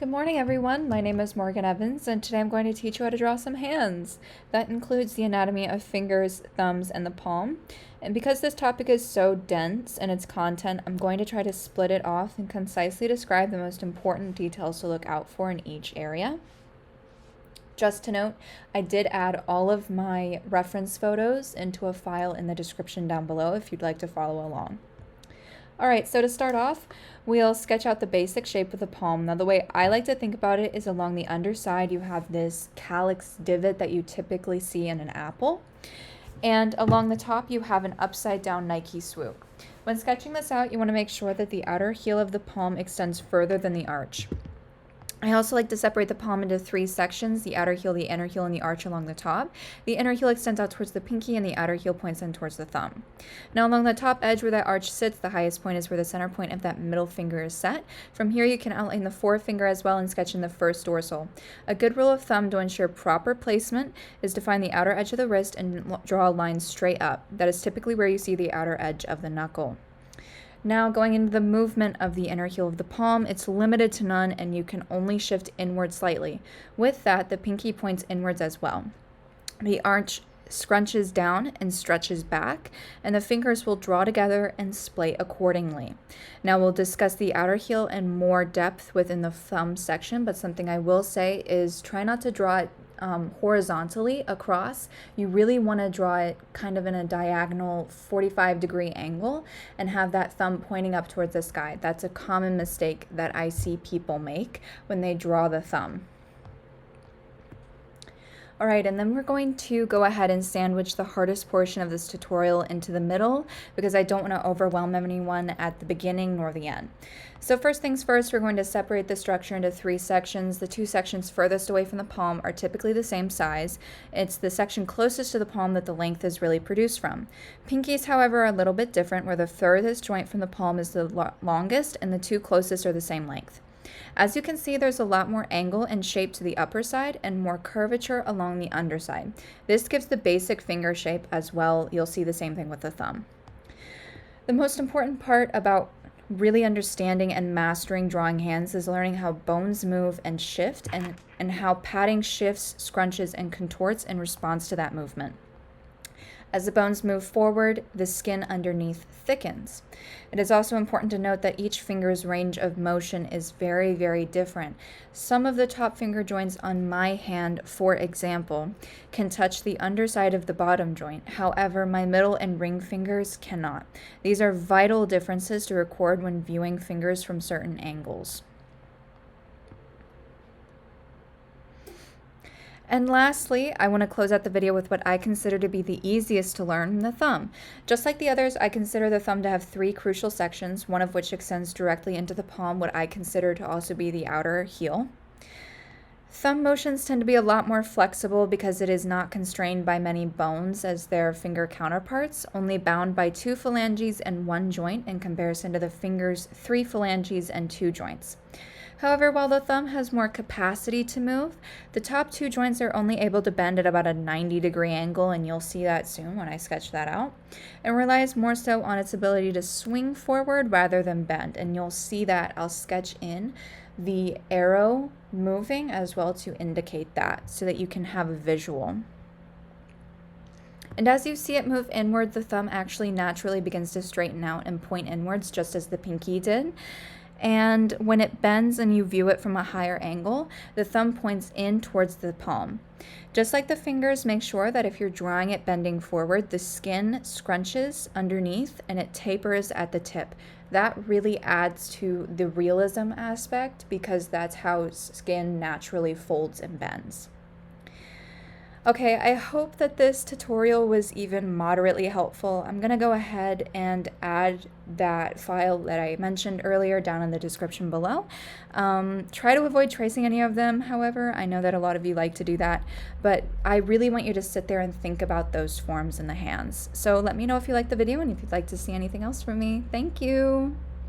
Good morning, everyone. My name is Morgan Evans, and today I'm going to teach you how to draw some hands. That includes the anatomy of fingers, thumbs, and the palm. And because this topic is so dense in its content, I'm going to try to split it off and concisely describe the most important details to look out for in each area. Just to note, I did add all of my reference photos into a file in the description down below if you'd like to follow along. Alright, so to start off, we'll sketch out the basic shape of the palm. Now the way I like to think about it is along the underside you have this calyx divot that you typically see in an apple. And along the top you have an upside down Nike swoop. When sketching this out, you want to make sure that the outer heel of the palm extends further than the arch. I also like to separate the palm into three sections: the outer heel, the inner heel, and the arch along the top. The inner heel extends out towards the pinky, and the outer heel points in towards the thumb. Now along the top edge where that arch sits, the highest point is where the center point of that middle finger is set. From here you can outline the forefinger as well and sketch in the first dorsal. A good rule of thumb to ensure proper placement is to find the outer edge of the wrist and draw a line straight up. That is typically where you see the outer edge of the knuckle. Now going into the movement of the inner heel of the palm, it's limited to none and you can only shift inward slightly. With that, the pinky points inwards as well. The arch scrunches down and stretches back, and the fingers will draw together and splay accordingly. Now we'll discuss the outer heel in more depth within the thumb section, but something I will say is try not to draw it horizontally across. You really want to draw it kind of in a diagonal 45-degree angle and have that thumb pointing up towards the sky. That's a common mistake that I see people make when they draw the thumb. Alright, and then we're going to go ahead and sandwich the hardest portion of this tutorial into the middle because I don't want to overwhelm anyone at the beginning nor the end. So first things first, we're going to separate the structure into three sections. The two sections furthest away from the palm are typically the same size. It's the section closest to the palm that the length is really produced from. Pinkies, however, are a little bit different, where the furthest joint from the palm is the longest and the two closest are the same length. As you can see, there's a lot more angle and shape to the upper side and more curvature along the underside. This gives the basic finger shape as well. You'll see the same thing with the thumb. The most important part about really understanding and mastering drawing hands is learning how bones move and shift and how padding shifts, scrunches, and contorts in response to that movement. As the bones move forward, the skin underneath thickens. It is also important to note that each finger's range of motion is very, very different. Some of the top finger joints on my hand, for example, can touch the underside of the bottom joint. However, my middle and ring fingers cannot. These are vital differences to record when viewing fingers from certain angles. And lastly, I want to close out the video with what I consider to be the easiest to learn, the thumb. Just like the others, I consider the thumb to have three crucial sections, one of which extends directly into the palm, what I consider to also be the outer heel. Thumb motions tend to be a lot more flexible because it is not constrained by many bones as their finger counterparts, only bound by two phalanges and one joint in comparison to the finger's three phalanges and two joints. However, while the thumb has more capacity to move, the top two joints are only able to bend at about a 90-degree angle, and you'll see that soon when I sketch that out, and relies more so on its ability to swing forward rather than bend, and you'll see that I'll sketch in the arrow moving as well to indicate that so that you can have a visual. And as you see it move inward, the thumb actually naturally begins to straighten out and point inwards just as the pinky did. And when it bends and you view it from a higher angle, the thumb points in towards the palm. Just like the fingers, make sure that if you're drawing it bending forward, the skin scrunches underneath and it tapers at the tip. That really adds to the realism aspect because that's how skin naturally folds and bends. Okay, I hope that this tutorial was even moderately helpful. I'm going to go ahead and add that file that I mentioned earlier down in the description below. Try to avoid tracing any of them, however. I know that a lot of you like to do that, but I really want you to sit there and think about those forms in the hands. So let me know if you liked the video and if you'd like to see anything else from me. Thank you!